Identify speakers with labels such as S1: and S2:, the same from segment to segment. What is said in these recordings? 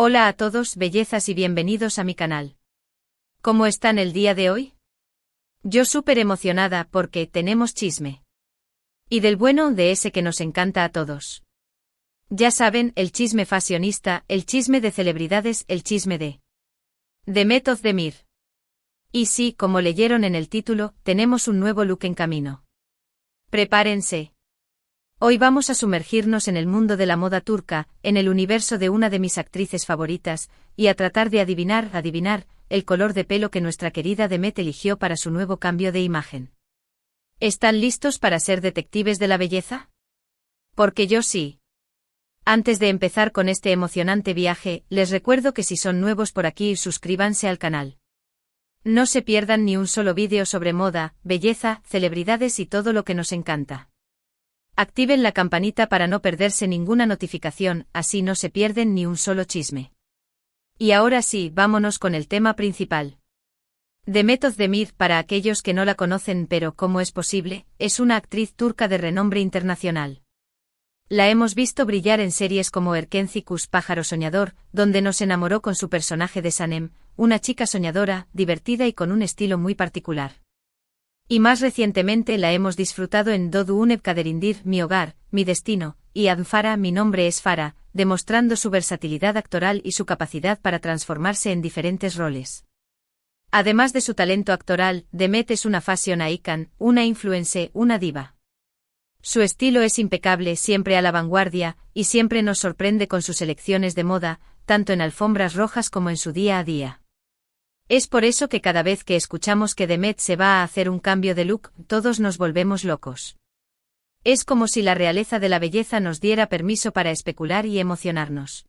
S1: Hola a todos, bellezas, y bienvenidos a mi canal. ¿Cómo están el día de hoy? Yo súper emocionada porque tenemos chisme. Y del bueno, de ese que nos encanta a todos. Ya saben, el chisme fashionista, el chisme de celebridades, el chisme de Demet Özdemir. Y sí, como leyeron en el título, tenemos un nuevo look en camino. Prepárense. Hoy vamos a sumergirnos en el mundo de la moda turca, en el universo de una de mis actrices favoritas, y a tratar de adivinar, el color de pelo que nuestra querida Demet eligió para su nuevo cambio de imagen. ¿Están listos para ser detectives de la belleza? Porque yo sí. Antes de empezar con este emocionante viaje, les recuerdo que si son nuevos por aquí, suscríbanse al canal. No se pierdan ni un solo vídeo sobre moda, belleza, celebridades y todo lo que nos encanta. Activen la campanita para no perderse ninguna notificación, así no se pierden ni un solo chisme. Y ahora sí, vámonos con el tema principal. Demet Özdemir, para aquellos que no la conocen pero ¿cómo es posible?, es una actriz turca de renombre internacional. La hemos visto brillar en series como Erkenci Kuş Pájaro Soñador, donde nos enamoró con su personaje de Sanem, una chica soñadora, divertida y con un estilo muy particular. Y más recientemente la hemos disfrutado en Doğduğum Kaderindir, Mi Hogar, Mi Destino, y Farah, Mi Nombre es Farah, demostrando su versatilidad actoral y su capacidad para transformarse en diferentes roles. Además de su talento actoral, Demet es una fashion icon, una influencer, una diva. Su estilo es impecable, siempre a la vanguardia, y siempre nos sorprende con sus elecciones de moda, tanto en alfombras rojas como en su día a día. Es por eso que cada vez que escuchamos que Demet se va a hacer un cambio de look, todos nos volvemos locos. Es como si la realeza de la belleza nos diera permiso para especular y emocionarnos.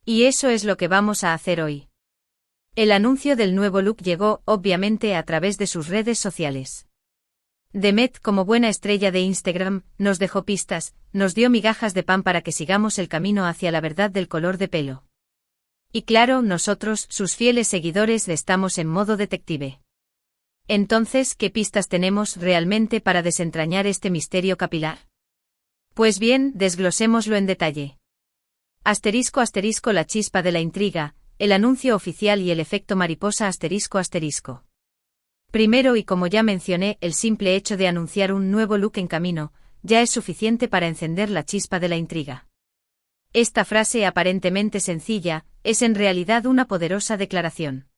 S1: Y eso es lo que vamos a hacer hoy. El anuncio del nuevo look llegó, obviamente, a través de sus redes sociales. Demet, como buena estrella de Instagram, nos dejó pistas, nos dio migajas de pan para que sigamos el camino hacia la verdad del color de pelo. Y claro, nosotros, sus fieles seguidores, estamos en modo detective. Entonces, ¿qué pistas tenemos realmente para desentrañar este misterio capilar? Pues bien, desglosémoslo en detalle. Asterisco, la chispa de la intriga, el anuncio oficial y el efecto mariposa, asterisco. Primero, y como ya mencioné, el simple hecho de anunciar un nuevo look en camino, ya es suficiente para encender la chispa de la intriga. Esta frase aparentemente sencilla, es en realidad una poderosa declaración.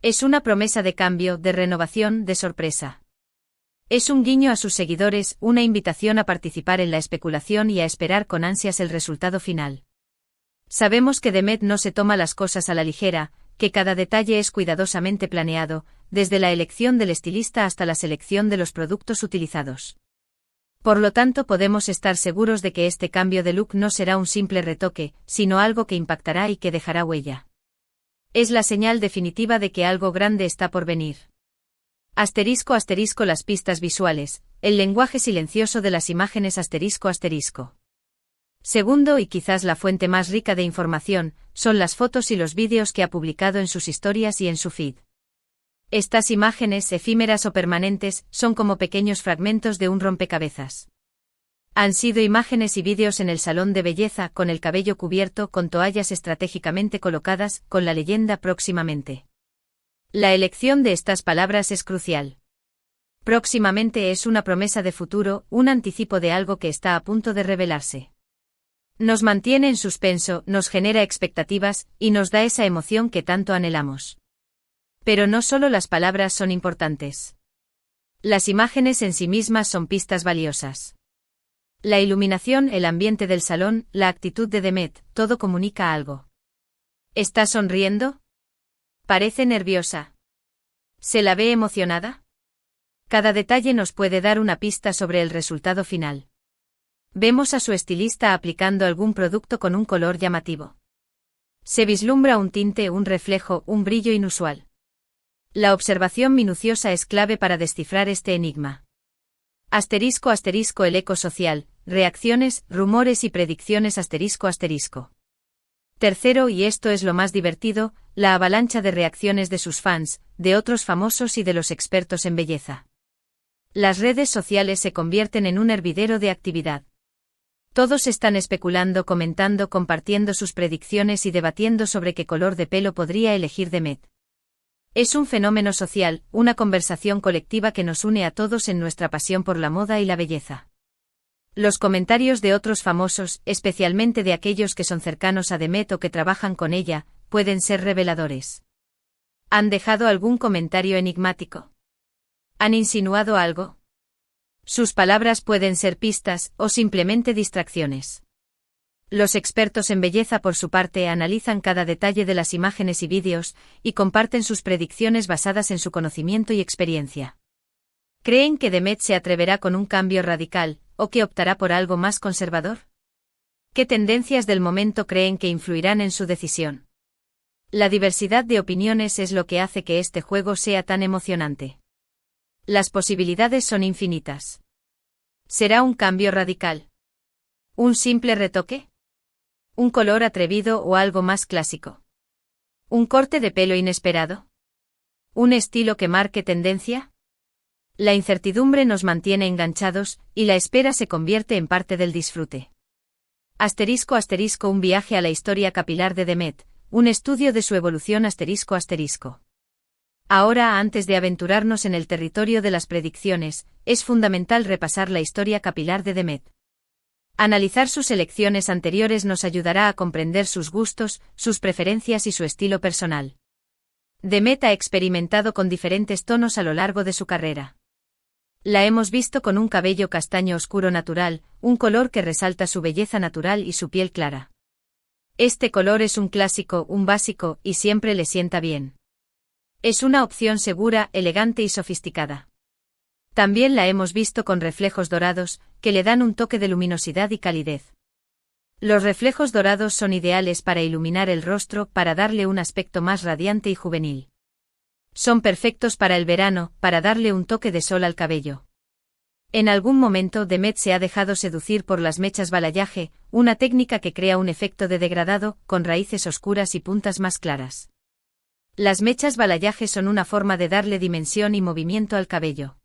S1: Es una promesa de cambio, de renovación, de sorpresa. Es un guiño a sus seguidores, una invitación a participar en la especulación y a esperar con ansias el resultado final. Sabemos que Demet no se toma las cosas a la ligera, que cada detalle es cuidadosamente planeado, desde la elección del estilista hasta la selección de los productos utilizados. Por lo tanto, podemos estar seguros de que este cambio de look no será un simple retoque, sino algo que impactará y que dejará huella. Es la señal definitiva de que algo grande está por venir. Asterisco, las pistas visuales, el lenguaje silencioso de las imágenes, asterisco. Segundo, y quizás la fuente más rica de información, son las fotos y los vídeos que ha publicado en sus historias y en su feed. Estas imágenes, efímeras o permanentes, son como pequeños fragmentos de un rompecabezas. Han sido imágenes y vídeos en el salón de belleza, con el cabello cubierto, con toallas estratégicamente colocadas, con la leyenda próximamente. La elección de estas palabras es crucial. Próximamente es una promesa de futuro, un anticipo de algo que está a punto de revelarse. Nos mantiene en suspenso, nos genera expectativas, y nos da esa emoción que tanto anhelamos. Pero no solo las palabras son importantes. Las imágenes en sí mismas son pistas valiosas. La iluminación, el ambiente del salón, la actitud de Demet, todo comunica algo. ¿Está sonriendo? ¿Parece nerviosa? ¿Se la ve emocionada? Cada detalle nos puede dar una pista sobre el resultado final. Vemos a su estilista aplicando algún producto con un color llamativo. Se vislumbra un tinte, un reflejo, un brillo inusual. La observación minuciosa es clave para descifrar este enigma. Asterisco, el eco social, reacciones, rumores y predicciones, asterisco. Tercero, y esto es lo más divertido, la avalancha de reacciones de sus fans, de otros famosos y de los expertos en belleza. Las redes sociales se convierten en un hervidero de actividad. Todos están especulando, comentando, compartiendo sus predicciones y debatiendo sobre qué color de pelo podría elegir Demet. Es un fenómeno social, una conversación colectiva que nos une a todos en nuestra pasión por la moda y la belleza. Los comentarios de otros famosos, especialmente de aquellos que son cercanos a Demet o que trabajan con ella, pueden ser reveladores. ¿Han dejado algún comentario enigmático? ¿Han insinuado algo? Sus palabras pueden ser pistas o simplemente distracciones. Los expertos en belleza, por su parte, analizan cada detalle de las imágenes y vídeos y comparten sus predicciones basadas en su conocimiento y experiencia. ¿Creen que Demet se atreverá con un cambio radical o que optará por algo más conservador? ¿Qué tendencias del momento creen que influirán en su decisión? La diversidad de opiniones es lo que hace que este juego sea tan emocionante. Las posibilidades son infinitas. ¿Será un cambio radical? ¿Un simple retoque? ¿Un color atrevido o algo más clásico? ¿Un corte de pelo inesperado? ¿Un estilo que marque tendencia? La incertidumbre nos mantiene enganchados, y la espera se convierte en parte del disfrute. Asterisco asterisco un viaje a la historia capilar de Demet, un estudio de su evolución asterisco asterisco. Ahora, antes de aventurarnos en el territorio de las predicciones, es fundamental repasar la historia capilar de Demet. Analizar sus elecciones anteriores nos ayudará a comprender sus gustos, sus preferencias y su estilo personal. Demet ha experimentado con diferentes tonos a lo largo de su carrera. La hemos visto con un cabello castaño oscuro natural, un color que resalta su belleza natural y su piel clara. Este color es un clásico, un básico, y siempre le sienta bien. Es una opción segura, elegante y sofisticada. También la hemos visto con reflejos dorados, que le dan un toque de luminosidad y calidez. Los reflejos dorados son ideales para iluminar el rostro, para darle un aspecto más radiante y juvenil. Son perfectos para el verano, para darle un toque de sol al cabello. En algún momento Demet se ha dejado seducir por las mechas balayage, una técnica que crea un efecto de degradado, con raíces oscuras y puntas más claras. Las mechas balayage son una forma de darle dimensión y movimiento al cabello.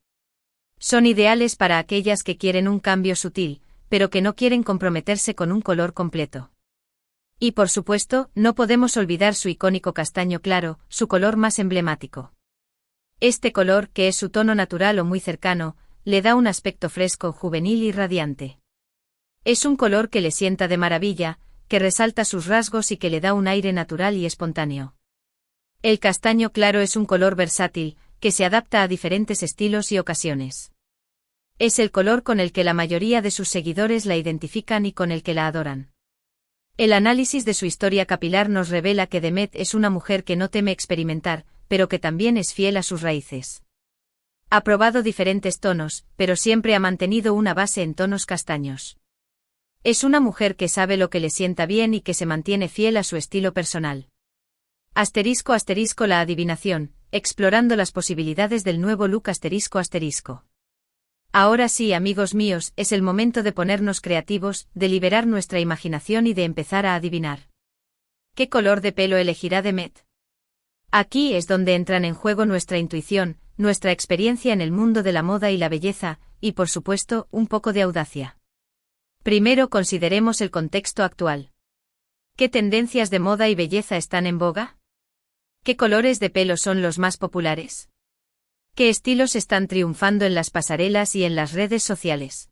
S1: Son ideales para aquellas que quieren un cambio sutil, pero que no quieren comprometerse con un color completo. Y por supuesto, no podemos olvidar su icónico castaño claro, su color más emblemático. Este color, que es su tono natural o muy cercano, le da un aspecto fresco, juvenil y radiante. Es un color que le sienta de maravilla, que resalta sus rasgos y que le da un aire natural y espontáneo. El castaño claro es un color versátil, que se adapta a diferentes estilos y ocasiones. Es el color con el que la mayoría de sus seguidores la identifican y con el que la adoran. El análisis de su historia capilar nos revela que Demet es una mujer que no teme experimentar, pero que también es fiel a sus raíces. Ha probado diferentes tonos, pero siempre ha mantenido una base en tonos castaños. Es una mujer que sabe lo que le sienta bien y que se mantiene fiel a su estilo personal. Asterisco asterisco la adivinación, explorando las posibilidades del nuevo look asterisco asterisco. Ahora sí, amigos míos, es el momento de ponernos creativos, de liberar nuestra imaginación y de empezar a adivinar. ¿Qué color de pelo elegirá Demet? Aquí es donde entran en juego nuestra intuición, nuestra experiencia en el mundo de la moda y la belleza, y por supuesto, un poco de audacia. Primero consideremos el contexto actual. ¿Qué tendencias de moda y belleza están en boga? ¿Qué colores de pelo son los más populares? ¿Qué estilos están triunfando en las pasarelas y en las redes sociales?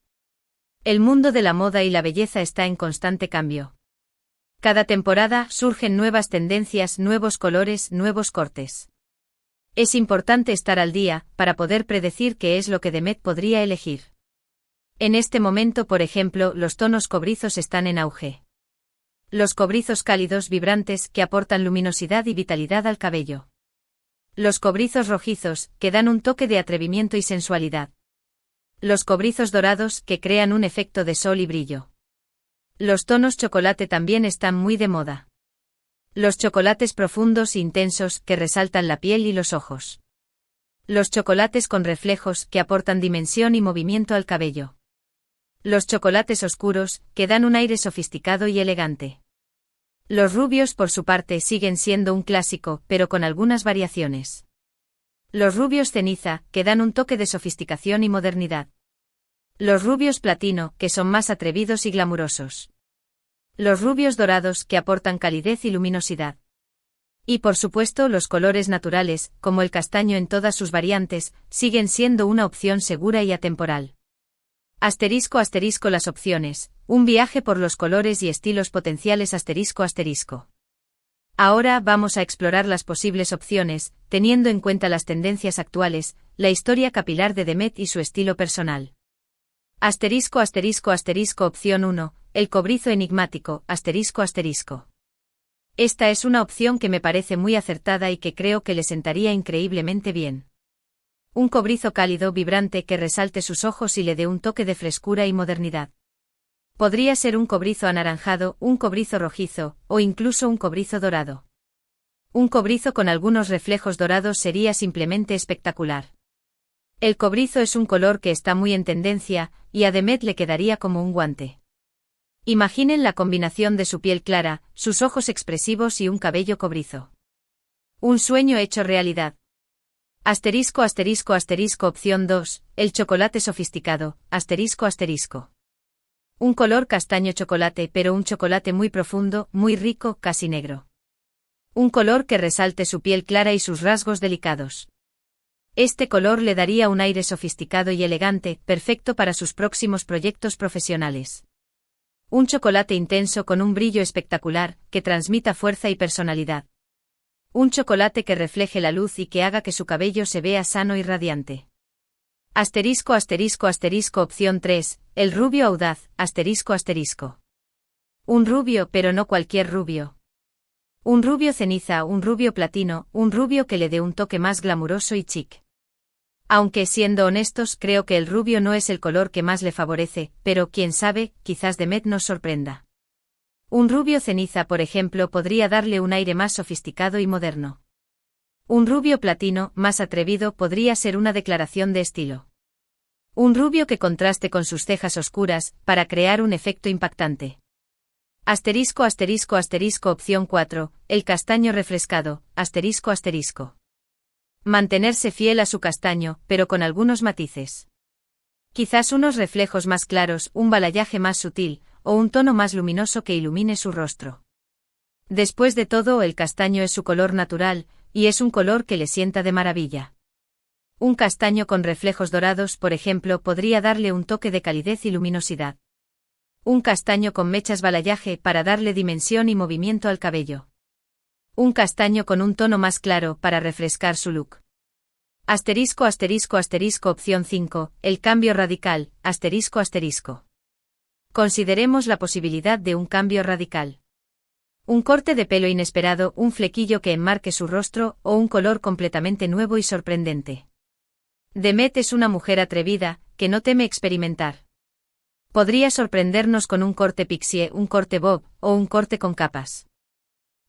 S1: El mundo de la moda y la belleza está en constante cambio. Cada temporada surgen nuevas tendencias, nuevos colores, nuevos cortes. Es importante estar al día, para poder predecir qué es lo que Demet podría elegir. En este momento, por ejemplo, los tonos cobrizos están en auge. Los cobrizos cálidos, vibrantes, que aportan luminosidad y vitalidad al cabello. Los cobrizos rojizos, que dan un toque de atrevimiento y sensualidad. Los cobrizos dorados, que crean un efecto de sol y brillo. Los tonos chocolate también están muy de moda. Los chocolates profundos e intensos, que resaltan la piel y los ojos. Los chocolates con reflejos, que aportan dimensión y movimiento al cabello. Los chocolates oscuros, que dan un aire sofisticado y elegante. Los rubios, por su parte, siguen siendo un clásico, pero con algunas variaciones. Los rubios ceniza, que dan un toque de sofisticación y modernidad. Los rubios platino, que son más atrevidos y glamurosos. Los rubios dorados, que aportan calidez y luminosidad. Y por supuesto los colores naturales, como el castaño en todas sus variantes, siguen siendo una opción segura y atemporal. Asterisco asterisco las opciones, un viaje por los colores y estilos potenciales asterisco asterisco. Ahora vamos a explorar las posibles opciones, teniendo en cuenta las tendencias actuales, la historia capilar de Demet y su estilo personal. Asterisco asterisco asterisco opción 1, el cobrizo enigmático, asterisco asterisco. Esta es una opción que me parece muy acertada y que creo que le sentaría increíblemente bien. Un cobrizo cálido, vibrante que resalte sus ojos y le dé un toque de frescura y modernidad. Podría ser un cobrizo anaranjado, un cobrizo rojizo, o incluso un cobrizo dorado. Un cobrizo con algunos reflejos dorados sería simplemente espectacular. El cobrizo es un color que está muy en tendencia, y a Demet le quedaría como un guante. Imaginen la combinación de su piel clara, sus ojos expresivos y un cabello cobrizo. Un sueño hecho realidad. Asterisco asterisco asterisco opción 2, el chocolate sofisticado, asterisco asterisco. Un color castaño chocolate, pero un chocolate muy profundo, muy rico, casi negro. Un color que resalte su piel clara y sus rasgos delicados. Este color le daría un aire sofisticado y elegante, perfecto para sus próximos proyectos profesionales. Un chocolate intenso con un brillo espectacular, que transmita fuerza y personalidad. Un chocolate que refleje la luz y que haga que su cabello se vea sano y radiante. Asterisco asterisco asterisco opción 3, el rubio audaz, asterisco asterisco. Un rubio, pero no cualquier rubio. Un rubio ceniza, un rubio platino, un rubio que le dé un toque más glamuroso y chic. Aunque siendo honestos creo que el rubio no es el color que más le favorece, pero quién sabe, quizás Demet nos sorprenda. Un rubio ceniza, por ejemplo, podría darle un aire más sofisticado y moderno. Un rubio platino, más atrevido, podría ser una declaración de estilo. Un rubio que contraste con sus cejas oscuras, para crear un efecto impactante. Asterisco asterisco asterisco opción 4, el castaño refrescado, asterisco asterisco. Mantenerse fiel a su castaño, pero con algunos matices. Quizás unos reflejos más claros, un balayage más sutil, o un tono más luminoso que ilumine su rostro. Después de todo, el castaño es su color natural, y es un color que le sienta de maravilla. Un castaño con reflejos dorados, por ejemplo, podría darle un toque de calidez y luminosidad. Un castaño con mechas balayage para darle dimensión y movimiento al cabello. Un castaño con un tono más claro para refrescar su look. Asterisco asterisco asterisco opción 5, el cambio radical, asterisco asterisco. Consideremos la posibilidad de un cambio radical. Un corte de pelo inesperado, un flequillo que enmarque su rostro, o un color completamente nuevo y sorprendente. Demet es una mujer atrevida, que no teme experimentar. Podría sorprendernos con un corte pixie, un corte bob, o un corte con capas.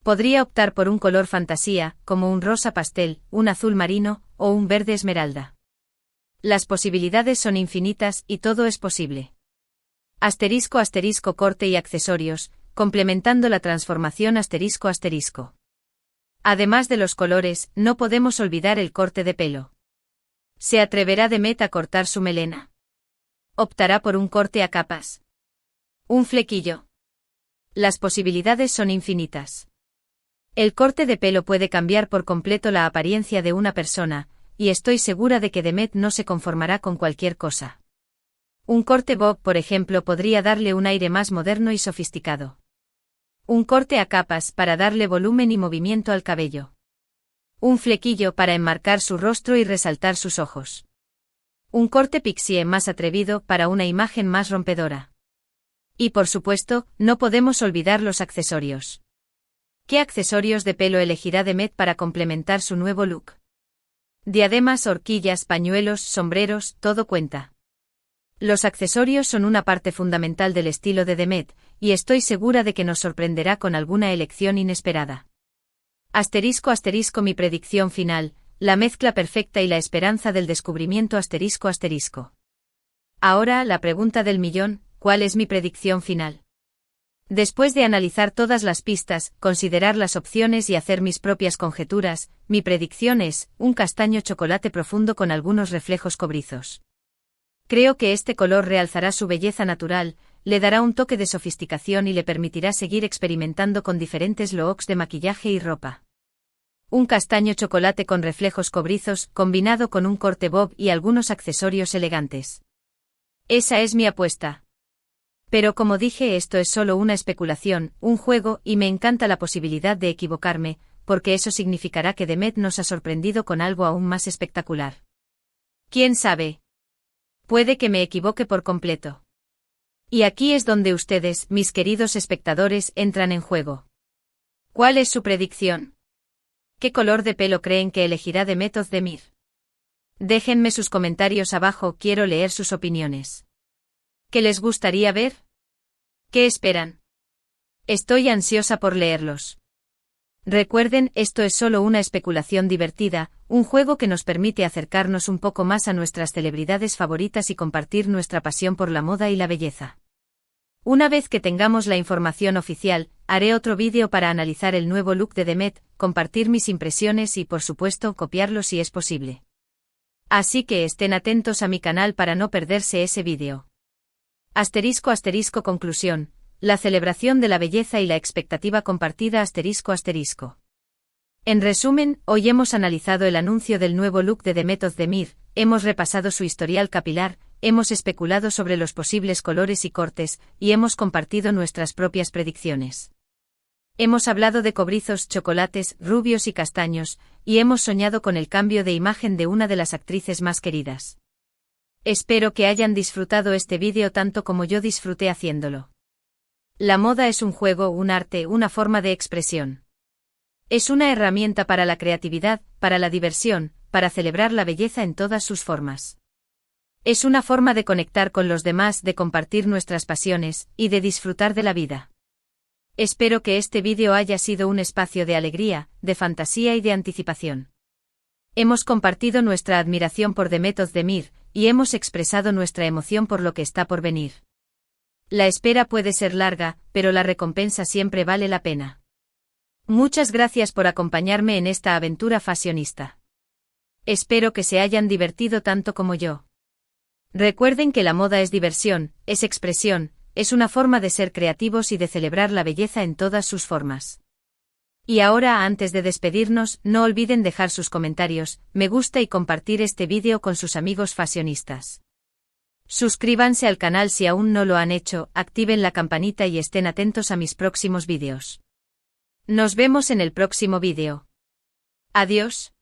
S1: Podría optar por un color fantasía, como un rosa pastel, un azul marino, o un verde esmeralda. Las posibilidades son infinitas y todo es posible. Asterisco asterisco corte y accesorios, complementando la transformación asterisco asterisco. Además de los colores, no podemos olvidar el corte de pelo. ¿Se atreverá Demet a cortar su melena? ¿Optará por un corte a capas? ¿Un flequillo? Las posibilidades son infinitas. El corte de pelo puede cambiar por completo la apariencia de una persona, y estoy segura de que Demet no se conformará con cualquier cosa. Un corte bob, por ejemplo, podría darle un aire más moderno y sofisticado. Un corte a capas para darle volumen y movimiento al cabello. Un flequillo para enmarcar su rostro y resaltar sus ojos. Un corte pixie más atrevido para una imagen más rompedora. Y por supuesto, no podemos olvidar los accesorios. ¿Qué accesorios de pelo elegirá Demet para complementar su nuevo look? Diademas, horquillas, pañuelos, sombreros, todo cuenta. Los accesorios son una parte fundamental del estilo de Demet, y estoy segura de que nos sorprenderá con alguna elección inesperada. Asterisco asterisco mi predicción final, la mezcla perfecta y la esperanza del descubrimiento asterisco asterisco. Ahora la pregunta del millón, ¿cuál es mi predicción final? Después de analizar todas las pistas, considerar las opciones y hacer mis propias conjeturas, mi predicción es un castaño chocolate profundo con algunos reflejos cobrizos. Creo que este color realzará su belleza natural, le dará un toque de sofisticación y le permitirá seguir experimentando con diferentes looks de maquillaje y ropa. Un castaño chocolate con reflejos cobrizos, combinado con un corte bob y algunos accesorios elegantes. Esa es mi apuesta. Pero como dije, esto es solo una especulación, un juego, y me encanta la posibilidad de equivocarme, porque eso significará que Demet nos ha sorprendido con algo aún más espectacular. ¿Quién sabe? Puede que me equivoque por completo. Y aquí es donde ustedes, mis queridos espectadores, entran en juego. ¿Cuál es su predicción? ¿Qué color de pelo creen que elegirá Demet Özdemir? Déjenme sus comentarios abajo, quiero leer sus opiniones. ¿Qué les gustaría ver? ¿Qué esperan? Estoy ansiosa por leerlos. Recuerden, esto es solo una especulación divertida, un juego que nos permite acercarnos un poco más a nuestras celebridades favoritas y compartir nuestra pasión por la moda y la belleza. Una vez que tengamos la información oficial, haré otro vídeo para analizar el nuevo look de Demet, compartir mis impresiones y por supuesto copiarlo si es posible. Así que estén atentos a mi canal para no perderse ese vídeo. *** Conclusión. La celebración de la belleza y la expectativa compartida ***. En resumen, hoy hemos analizado el anuncio del nuevo look de Demet Özdemir, hemos repasado su historial capilar, hemos especulado sobre los posibles colores y cortes, y hemos compartido nuestras propias predicciones. Hemos hablado de cobrizos, chocolates, rubios y castaños, y hemos soñado con el cambio de imagen de una de las actrices más queridas. Espero que hayan disfrutado este vídeo tanto como yo disfruté haciéndolo. La moda es un juego, un arte, una forma de expresión. Es una herramienta para la creatividad, para la diversión, para celebrar la belleza en todas sus formas. Es una forma de conectar con los demás, de compartir nuestras pasiones, y de disfrutar de la vida. Espero que este vídeo haya sido un espacio de alegría, de fantasía y de anticipación. Hemos compartido nuestra admiración por Demet Özdemir, y hemos expresado nuestra emoción por lo que está por venir. La espera puede ser larga, pero la recompensa siempre vale la pena. Muchas gracias por acompañarme en esta aventura fashionista. Espero que se hayan divertido tanto como yo. Recuerden que la moda es diversión, es expresión, es una forma de ser creativos y de celebrar la belleza en todas sus formas. Y ahora, antes de despedirnos, no olviden dejar sus comentarios, me gusta y compartir este vídeo con sus amigos fashionistas. Suscríbanse al canal si aún no lo han hecho, activen la campanita y estén atentos a mis próximos vídeos. Nos vemos en el próximo vídeo. Adiós.